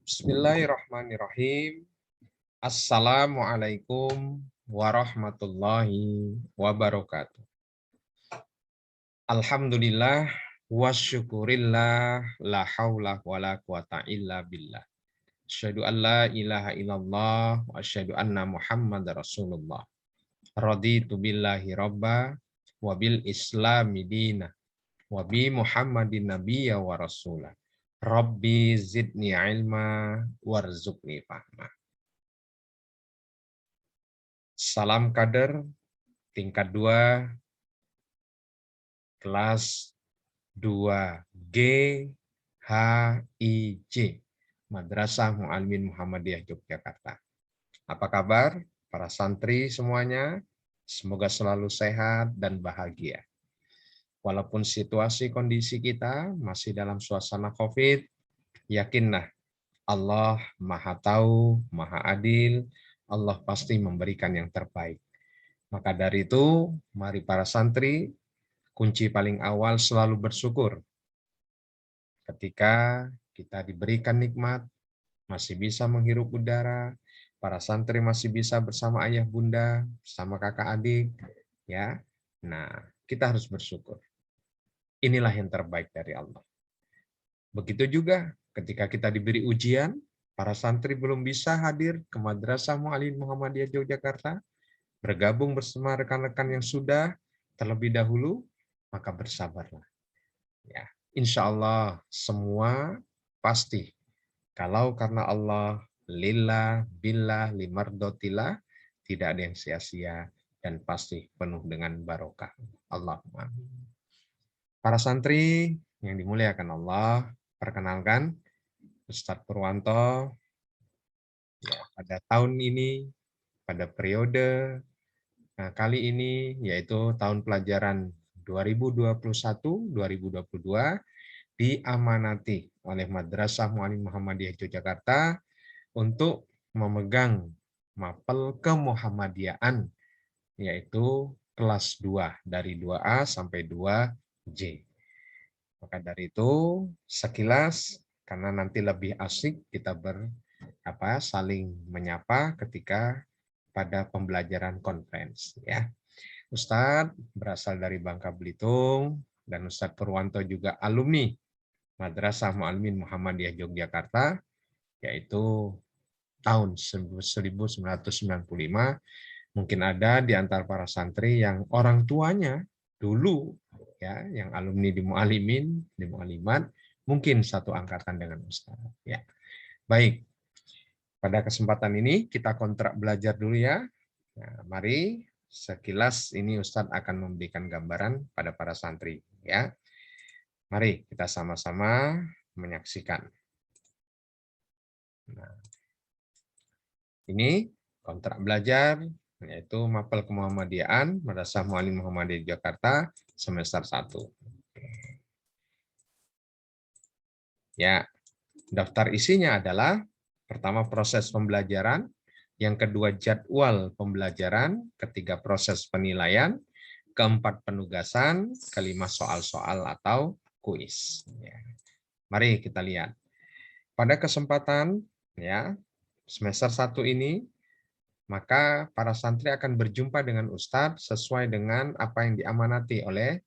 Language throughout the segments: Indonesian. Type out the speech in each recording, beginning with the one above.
Bismillahirrahmanirrahim. Assalamualaikum warahmatullahi wabarakatuh. Alhamdulillah wa syukurillah la haula wala quwata illa billah. Asyhadu an la ilaha illallah wa asyhadu anna Muhammadar Rasulullah. Raditu billahi rabba wa bil islami dina wa bi Muhammadin nabiyya wa rasulah. Rabbi zidni ilma warzuqni fahma. Salam kader tingkat 2 kelas 2G HIJ Madrasah Mu'allimin Muhammadiyah Yogyakarta. Apa kabar para santri semuanya? Semoga selalu sehat dan bahagia. Walaupun situasi kondisi kita masih dalam suasana COVID, yakinlah Allah Maha Tahu, Maha Adil, Allah pasti memberikan yang terbaik. Maka dari itu, mari para santri, kunci paling awal selalu bersyukur. Ketika kita diberikan nikmat, masih bisa menghirup udara, para santri masih bisa bersama ayah bunda, bersama kakak adik, ya. Nah, kita harus bersyukur. Inilah yang terbaik dari Allah. Begitu juga ketika kita diberi ujian, para santri belum bisa hadir ke Madrasah Mu'allimin Muhammadiyah Yogyakarta, bergabung bersama rekan-rekan yang sudah terlebih dahulu, maka bersabarlah. Ya, insya Allah semua pasti. Kalau karena Allah, lillah, billah, limardotillah, tidak ada yang sia-sia dan pasti penuh dengan barokah. Allahumma amin. Para santri yang dimuliakan Allah, perkenalkan Ustadz Purwanto. Ya, pada tahun ini, pada periode kali ini, yaitu tahun pelajaran 2021-2022, diamanati oleh Madrasah Mu'allimin Muhammadiyah Yogyakarta untuk memegang mapel kemuhammadiyaan, yaitu kelas 2, dari 2A sampai 2J. Maka dari itu, sekilas, karena nanti lebih asik kita saling menyapa ketika pada pembelajaran conference. Ya. Ustadz berasal dari Bangka Belitung, dan Ustadz Purwanto juga alumni Madrasah Mu'allimin Muhammadiyah Yogyakarta, yaitu tahun 1995. Mungkin ada di antara para santri yang orang tuanya dulu ya yang alumni di Mu'allimin, di Mu'allimat, mungkin satu angkatan dengan Ustaz. Ya. Baik. Pada kesempatan ini kita kontrak belajar dulu ya. Nah, mari sekilas ini Ustadz akan memberikan gambaran pada para santri ya. Mari kita sama-sama menyaksikan. Nah, ini kontrak belajar, yaitu mapel kemuhammadiyaan Madrasah Mu'allimin Muhammadiyah Jakarta semester 1. Ya, daftar isinya adalah pertama proses pembelajaran, yang kedua jadwal pembelajaran, ketiga proses penilaian, keempat penugasan, kelima soal-soal atau kuis. Ya. Mari kita lihat. Pada kesempatan ya semester 1 ini, maka para santri akan berjumpa dengan Ustadz sesuai dengan apa yang diamanati oleh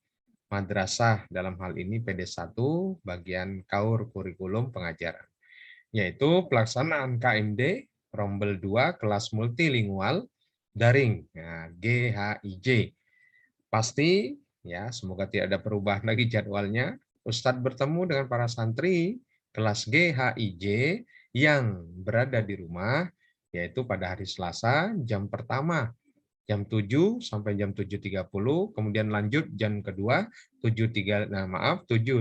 madrasah, dalam hal ini PD1 bagian KAUR kurikulum pengajaran, yaitu pelaksanaan KMD Rombel 2 kelas multilingual daring, nah, GHIJ. Pasti ya, semoga tidak ada perubahan lagi jadwalnya. Ustadz bertemu dengan para santri kelas GHIJ yang berada di rumah, yaitu pada hari Selasa jam pertama jam 7 sampai jam 7.30, kemudian lanjut jam kedua 7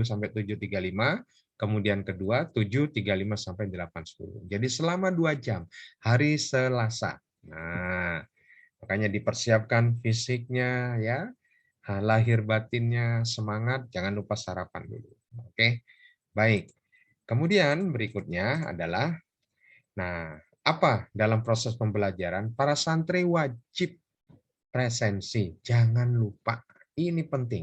sampai 7.35, kemudian kedua 7.35 sampai 8.10. Jadi selama 2 jam hari Selasa. Nah, makanya dipersiapkan fisiknya ya, lahir batinnya, semangat, jangan lupa sarapan dulu. Oke. Baik. Kemudian berikutnya adalah apa dalam proses pembelajaran para santri wajib presensi, jangan lupa, ini penting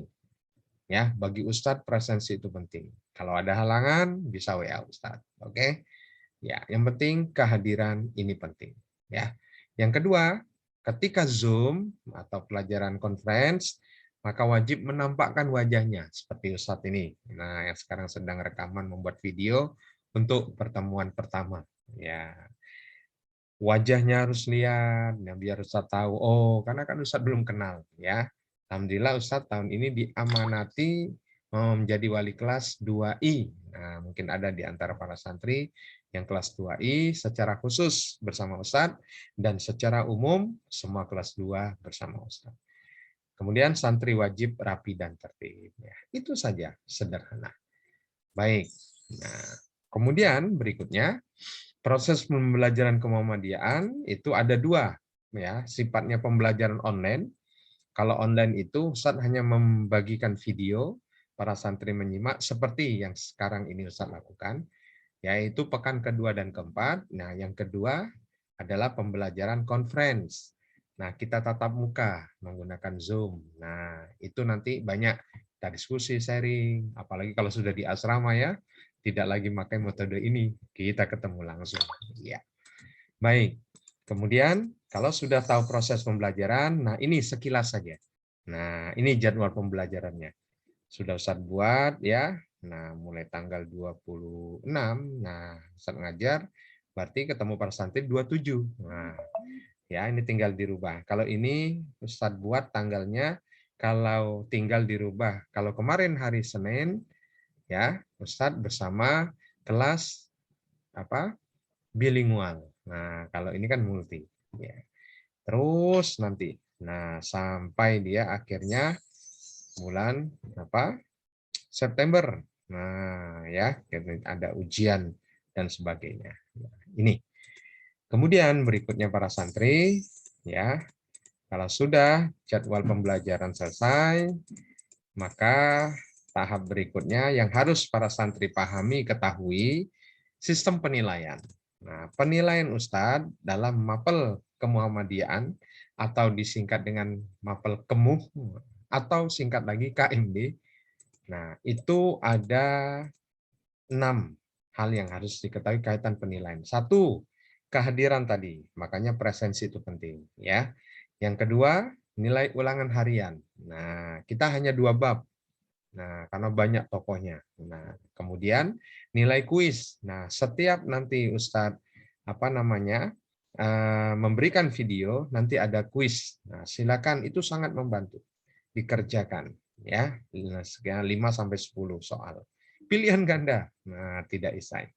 Ya, bagi Ustadz presensi itu penting. Kalau ada halangan bisa WA Ustadz. Oke. Ya, yang penting kehadiran ini penting, ya. Yang kedua, ketika Zoom atau pelajaran conference, maka wajib menampakkan wajahnya seperti Ustadz ini. Nah, yang sekarang sedang rekaman membuat video untuk pertemuan pertama, ya. Wajahnya harus lihat, ya, biar Ustadz tahu. Oh, karena kan Ustadz belum kenal, ya. Alhamdulillah Ustadz tahun ini diamanati menjadi wali kelas 2I. Nah, mungkin ada di antara para santri yang kelas 2I secara khusus bersama Ustadz dan secara umum semua kelas 2 bersama Ustadz. Kemudian santri wajib rapi dan tertib. Ya, itu saja, sederhana. Baik. Nah, kemudian berikutnya proses pembelajaran kemuhammadiyaan itu ada dua, ya, sifatnya pembelajaran online. Kalau online itu Ustadz hanya membagikan video, para santri menyimak seperti yang sekarang ini Ustadz lakukan, yaitu pekan kedua dan keempat. Nah, yang kedua adalah pembelajaran conference. Nah, kita tatap muka menggunakan Zoom. Nah, itu nanti banyak kita diskusi, sharing, apalagi kalau sudah di asrama ya, tidak lagi pakai metode ini, kita ketemu langsung. Ya. Baik. Kemudian kalau sudah tahu proses pembelajaran, nah ini sekilas saja. Nah, ini jadwal pembelajarannya. Sudah Ustadz buat ya. Nah, mulai tanggal 26, nah Ustadz ngajar, berarti ketemu para santri 27. Nah, ya ini tinggal dirubah. Kalau ini Ustadz buat tanggalnya, kalau tinggal dirubah. Kalau kemarin hari Senin, ya Ustadz bersama kelas apa bilingual. Nah, kalau ini kan multi. Ya. Terus nanti, nah sampai dia akhirnya bulan apa September. Nah, ya ada ujian dan sebagainya. Nah, ini. Kemudian berikutnya para santri, ya kalau sudah jadwal pembelajaran selesai, maka tahap berikutnya yang harus para santri pahami, ketahui, sistem penilaian. Nah, penilaian Ustadz dalam mapel kemuhammadiyaan atau disingkat dengan mapel kemuh atau singkat lagi KMD. Nah, itu ada 6 hal yang harus diketahui kaitan penilaian. Satu, kehadiran tadi, makanya presensi itu penting, ya. Yang kedua, nilai ulangan harian. Nah, kita hanya 2 bab. Nah, karena banyak tokohnya. Nah, kemudian nilai kuis. Nah, setiap nanti Ustadz memberikan video, nanti ada kuis. Nah, silakan, itu sangat membantu dikerjakan, ya. 5 sampai 10 soal. Pilihan ganda. Nah, tidak isai.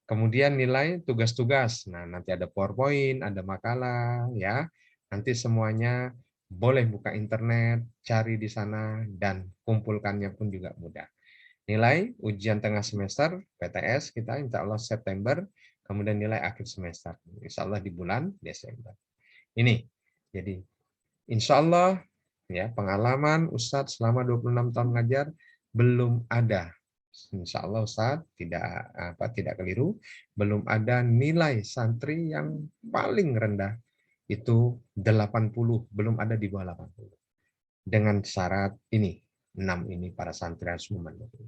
Kemudian nilai tugas-tugas. Nah, nanti ada PowerPoint, ada makalah, ya. Nanti semuanya boleh buka internet, cari di sana, dan kumpulkannya pun juga mudah. Nilai ujian tengah semester, PTS, kita insya Allah September, kemudian nilai akhir semester, insya Allah di bulan Desember. Ini, jadi insya Allah ya pengalaman Ustadz selama 26 tahun ngajar belum ada. Insya Allah Ustadz tidak keliru, belum ada nilai santri yang paling rendah itu 80, belum ada di bawah 80. Dengan syarat ini, 6 ini para santri harus memenuhi.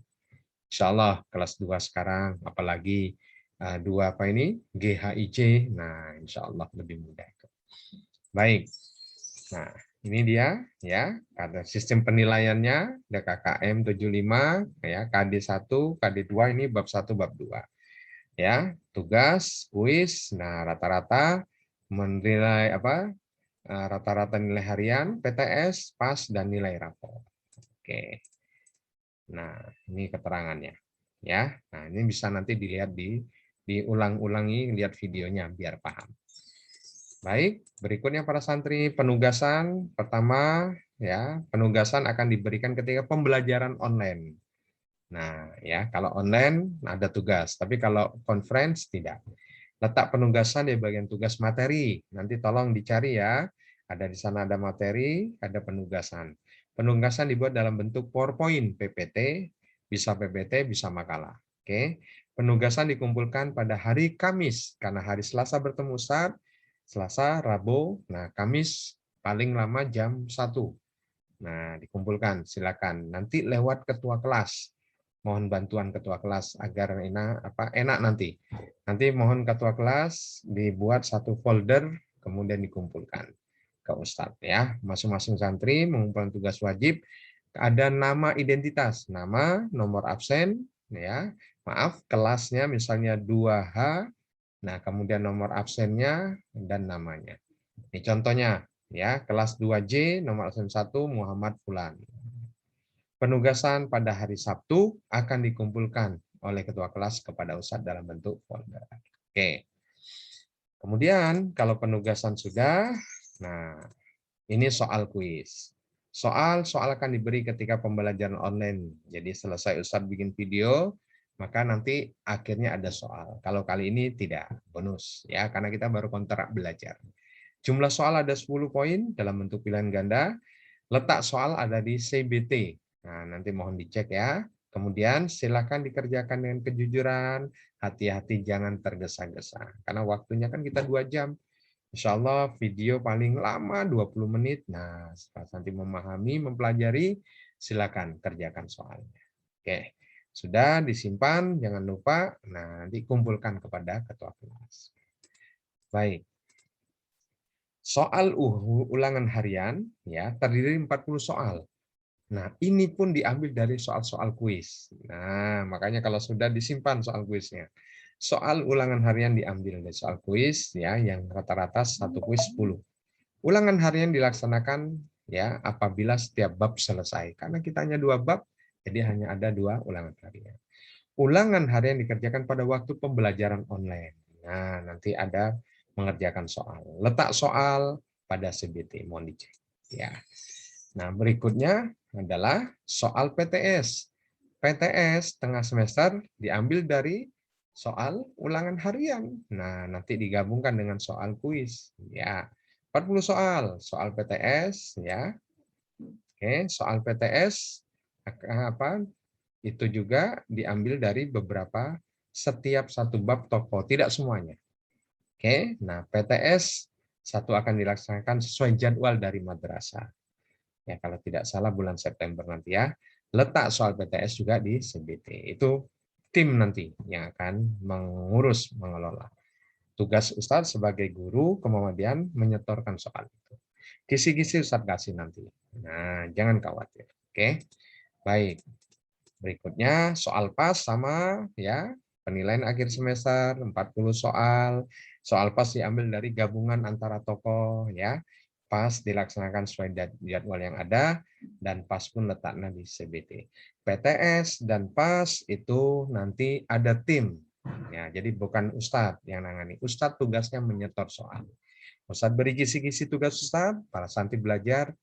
Insya Allah kelas 2 sekarang, apalagi 2 apa ini GHIJ, nah insya Allah lebih mudah. Baik, nah ini dia ya, ada sistem penilaiannya, ada KKM 75, ya KD1, KD2 ini bab 1, bab 2. Ya, tugas, kuis, nah rata-rata menilai apa? Rata-rata nilai harian, PTS, pas, dan nilai rapor. Oke. Nah, ini keterangannya. Ya, nah ini bisa nanti dilihat diulang-ulangi, lihat videonya biar paham. Baik, berikutnya para santri penugasan pertama ya, penugasan akan diberikan ketika pembelajaran online. Nah, ya, kalau online ada tugas, tapi kalau conference tidak. Letak penugasan di bagian tugas materi. Nanti tolong dicari ya. Ada di sana ada materi, ada penugasan. Penugasan dibuat dalam bentuk PowerPoint, PPT, bisa PPT, bisa makalah. Oke. Penugasan dikumpulkan pada hari Kamis karena hari Selasa bertemu Ustadz, Selasa, Rabu, nah Kamis paling lama jam 1. Nah, dikumpulkan, silakan. Nanti lewat ketua kelas. Mohon bantuan ketua kelas agar enak nanti. Nanti mohon ketua kelas dibuat satu folder, kemudian dikumpulkan ke Ustadz ya. Masing-masing santri mengumpulkan tugas wajib. Ada nama identitas, nama, nomor absen, ya. Maaf, kelasnya misalnya 2H. Nah, kemudian nomor absennya dan namanya. Ini contohnya. Ya, kelas 2J nomor absen 1 Muhammad Fulan. Penugasan pada hari Sabtu akan dikumpulkan oleh ketua kelas kepada Ustadz dalam bentuk folder. Oke. Kemudian kalau penugasan sudah, nah ini soal kuis. Soal akan diberi ketika pembelajaran online. Jadi selesai Ustadz bikin video, maka nanti akhirnya ada soal. Kalau kali ini tidak, bonus ya, karena kita baru kontrak belajar. Jumlah soal ada 10 poin dalam bentuk pilihan ganda. Letak soal ada di CBT. Nah, nanti mohon dicek ya. Kemudian silakan dikerjakan dengan kejujuran, hati-hati jangan tergesa-gesa. Karena waktunya kan kita 2 jam. Insya Allah video paling lama 20 menit. Nah, setelah nanti memahami, mempelajari, silakan kerjakan soalnya. Oke, sudah disimpan, jangan lupa. Nah, dikumpulkan kepada ketua kelas. Baik. Soal ulangan harian ya terdiri 40 soal. Nah, ini pun diambil dari soal-soal kuis. Nah, makanya kalau sudah disimpan soal kuisnya. Soal ulangan harian diambil dari soal kuis ya yang rata-rata satu kuis 10. Ulangan harian dilaksanakan ya apabila setiap bab selesai. Karena kita hanya 2 bab, jadi hanya ada 2 ulangan harian. Ulangan harian dikerjakan pada waktu pembelajaran online. Nah, nanti ada mengerjakan soal. Letak soal pada CBT, mohon dicek. Ya. Nah, berikutnya adalah soal PTS. PTS tengah semester diambil dari soal ulangan harian. Nah, nanti digabungkan dengan soal kuis. Ya, 40 soal PTS ya. Oke, soal PTS itu juga diambil dari beberapa setiap satu bab tokoh, tidak semuanya. Oke, nah PTS satu akan dilaksanakan sesuai jadwal dari madrasah. Ya, kalau tidak salah bulan September nanti ya. Letak soal PTS juga di CBT. Itu tim nanti yang akan mengurus, mengelola. Tugas Ustadz sebagai guru kemudian menyetorkan soal itu. Kisi-kisi Ustadz kasih nanti. Nah, jangan khawatir. Oke, baik. Berikutnya soal pas sama ya, penilaian akhir semester 40 soal. Soal pas diambil dari gabungan antara tokoh ya. Pas dilaksanakan sesuai jadwal yang ada dan pas pun letaknya di CBT. PTS dan pas itu nanti ada tim. Ya, jadi bukan Ustadz yang nangani. Ustadz tugasnya menyetor soal. Ustadz beri kisi-kisi tugas Ustadz, para santri belajar,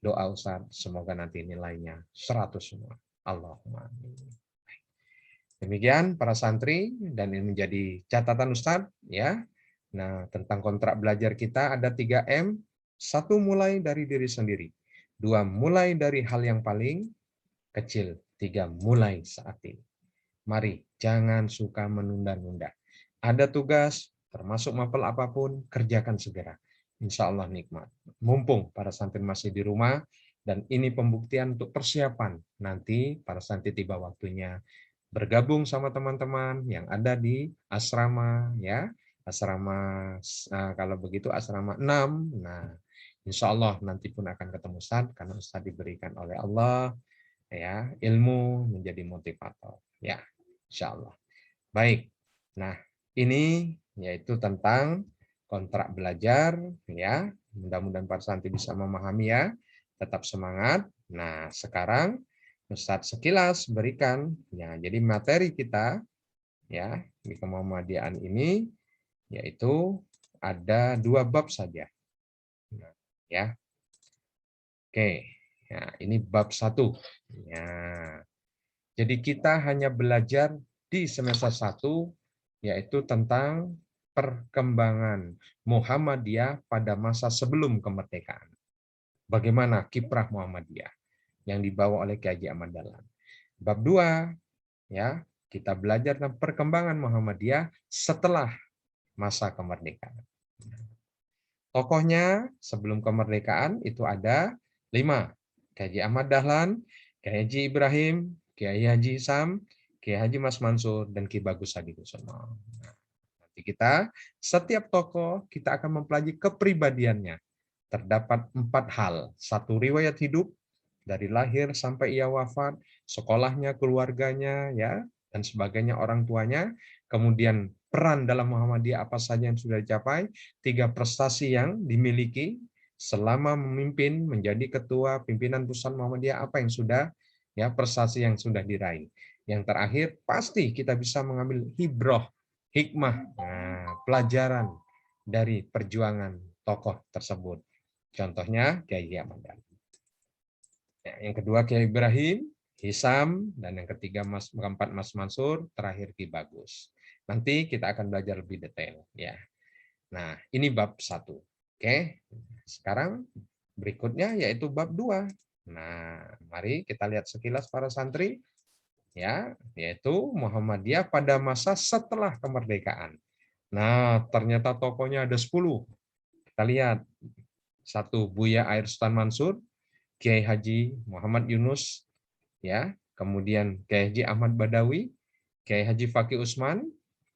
doa Ustadz, semoga nanti nilainya 100 semua. Allahumma amin. Demikian para santri dan ini menjadi catatan Ustadz ya. Nah, tentang kontrak belajar kita ada 3M. 1 mulai dari diri sendiri. 2 mulai dari hal yang paling kecil. 3 mulai saat ini. Mari jangan suka menunda-nunda. Ada tugas termasuk mapel apapun kerjakan segera. Insya Allah nikmat. Mumpung para santri masih di rumah, dan ini pembuktian untuk persiapan. Nanti para santri tiba waktunya bergabung sama teman-teman yang ada di asrama. Ya, asrama kalau begitu asrama 6. Nah, insya Allah nanti pun akan ketemu Ustadz, karena Ustadz diberikan oleh Allah ya ilmu menjadi motivator. Ya, insya Allah. Baik. Nah, ini yaitu tentang kontrak belajar ya. Mudah-mudahan para santri bisa memahami ya. Tetap semangat. Nah, sekarang Ustadz sekilas berikan ya. Jadi materi kita ya di Kemuhammadiyaan ini yaitu ada 2 bab saja. Nah, ya. Oke. Ya, ini bab 1. Ya. Jadi kita hanya belajar di semester 1 yaitu tentang perkembangan Muhammadiyah pada masa sebelum kemerdekaan. Bagaimana kiprah Muhammadiyah yang dibawa oleh Kiai Haji Ahmad Dahlan. Bab 2 ya, kita belajar tentang perkembangan Muhammadiyah setelah masa kemerdekaan. Tokohnya sebelum kemerdekaan itu ada 5. Kiai Haji Ahmad Dahlan, Kiai Haji Ibrahim, Kiai Haji Sam, Kiai Haji Mas Mansur, dan Ki Bagus Hadikusumo. Nah, nanti kita, setiap tokoh, kita akan mempelajari kepribadiannya. Terdapat 4 hal. 1, riwayat hidup, dari lahir sampai ia wafat, sekolahnya, keluarganya, ya, dan sebagainya, orang tuanya. Kemudian peran dalam Muhammadiyah apa saja yang sudah dicapai, 3 prestasi yang dimiliki selama memimpin menjadi ketua pimpinan pusat Muhammadiyah, apa yang sudah, ya, prestasi yang sudah diraih. Yang terakhir, pasti kita bisa mengambil hibroh, hikmah, pelajaran dari perjuangan tokoh tersebut. Contohnya Kiai Ahmad Dahlan. Yang kedua Kiai Ibrahim, Hisam, dan yang ketiga keempat Mas Mansur, terakhir Ki Bagus. Nanti kita akan belajar lebih detail, ya. Nah, ini bab 1. Oke. Sekarang berikutnya yaitu bab 2. Nah, mari kita lihat sekilas para santri, ya, yaitu Muhammadiyah pada masa setelah kemerdekaan. Nah, ternyata tokohnya ada 10. Kita lihat. 1, Buya Air Sultan Mansur, Kiai Haji Muhammad Yunus, ya, kemudian Kiai Haji Ahmad Badawi, Kiai Haji Fakih Usman,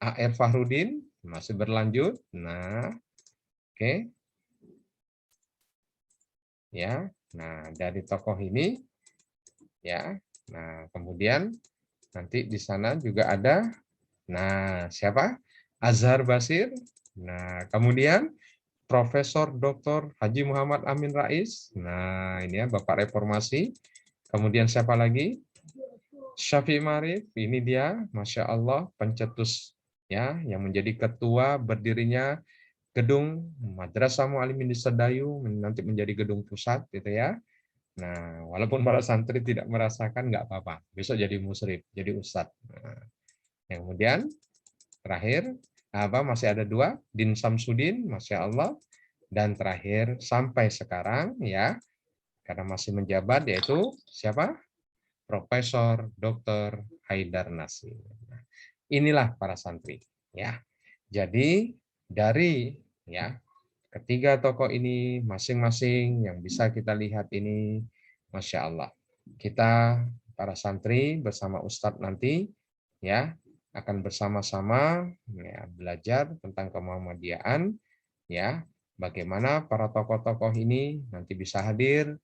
A.R. Fahrudin, masih berlanjut. Nah, oke. Ya. Nah, dari tokoh ini, ya. Nah, kemudian nanti di sana juga ada, nah, siapa? Azhar Basir. Nah, kemudian Profesor Dr. Haji Muhammad Amin Rais. Nah, ini ya Bapak Reformasi. Kemudian siapa lagi? Syafi'i Marif. Ini dia, Masya Allah, pencetus, ya, yang menjadi ketua berdirinya gedung Madrasah Mu'allimin di Sedayu, nanti menjadi gedung pusat, gitu ya. Nah, walaupun para santri tidak merasakan, nggak apa-apa. Besok jadi musyrif, jadi ustadz. Nah, yang kemudian terakhir masih ada 2, Din Samsudin, Masya Allah. Dan terakhir sampai sekarang, ya, karena masih menjabat, yaitu siapa? Profesor Dr. Haidar Nasir. Nah, inilah para santri, ya. Jadi dari, ya, ketiga tokoh ini masing-masing yang bisa kita lihat ini, Masya Allah. Kita para santri bersama Ustadz nanti, ya, akan bersama-sama, ya, belajar tentang kemuhammadiyahan, ya, bagaimana para tokoh-tokoh ini nanti bisa hadir,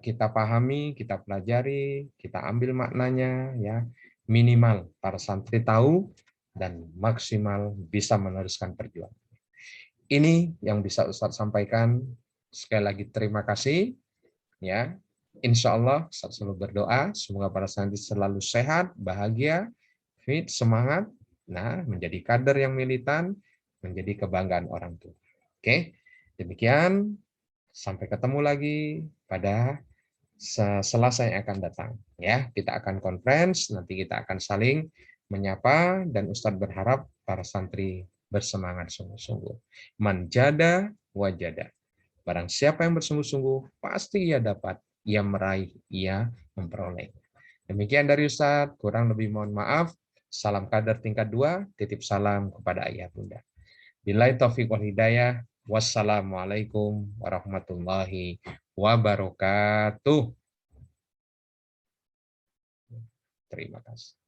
kita pahami, kita pelajari, kita ambil maknanya, ya, minimal para santri tahu dan maksimal bisa meneruskan perjuangan. Ini yang bisa Ustadz sampaikan. Sekali lagi terima kasih, ya. Insya Allah Ustadz selalu berdoa semoga para santri selalu sehat, bahagia, fit, semangat, nah, menjadi kader yang militan, menjadi kebanggaan orang tua. Oke, demikian. Sampai ketemu lagi pada Selasa yang akan datang. Ya, kita akan conference, nanti kita akan saling menyapa, dan Ustadz berharap para santri bersemangat sungguh-sungguh. Man jada wajada. Barang siapa yang bersungguh-sungguh, pasti ia dapat, ia meraih, ia memperoleh. Demikian dari Ustadz, kurang lebih mohon maaf. Salam kader tingkat 2, titip salam kepada ayah bunda. Billahi taufiq wal hidayah. Wassalamualaikum warahmatullahi wabarakatuh. Terima kasih.